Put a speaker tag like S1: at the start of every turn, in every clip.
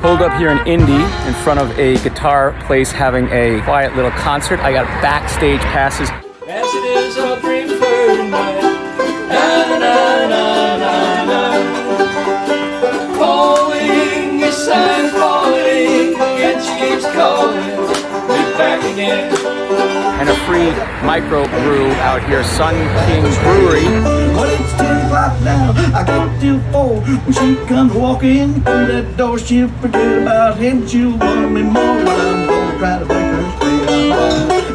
S1: Pulled up here in Indy in front of a guitar place having a quiet little concert. I got backstage passes.
S2: As it is our preferred night. Na na na na na. Calling, yes I'm calling, and she keeps calling. Be back again.
S1: And a free micro brew out here, Sun King Brewery.
S3: But it's 10 o'clock now, I got till 4. When she comes walking through that door, she'll forget about him, she'll want me more. But I'm gonna try to make her stay,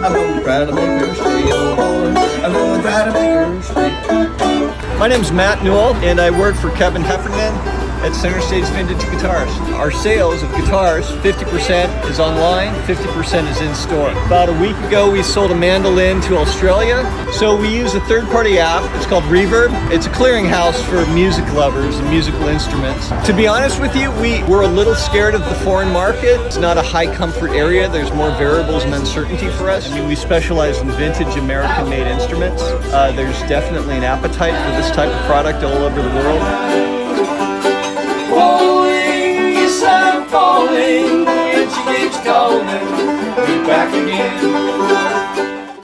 S3: I'm gonna try to make her stay, oh boy, I'm gonna try to make her stay.
S4: My name's Matt Newell, and I work for Kevin Heffernan at Center Stage Vintage Guitars. Our sales of guitars, 50% is online, 50% is in store. About a week ago, we sold a mandolin to Australia. So we use a third-party app. It's called Reverb. It's a clearinghouse for music lovers and musical instruments. To be honest with you, we were a little scared of the foreign market. It's not a high-comfort area. There's more variables and uncertainty for us. I mean, we specialize in vintage American-made instruments. There's definitely an appetite for this type of product all over the world.
S2: Calling, yes I'm calling, and she keeps calling. Be back again.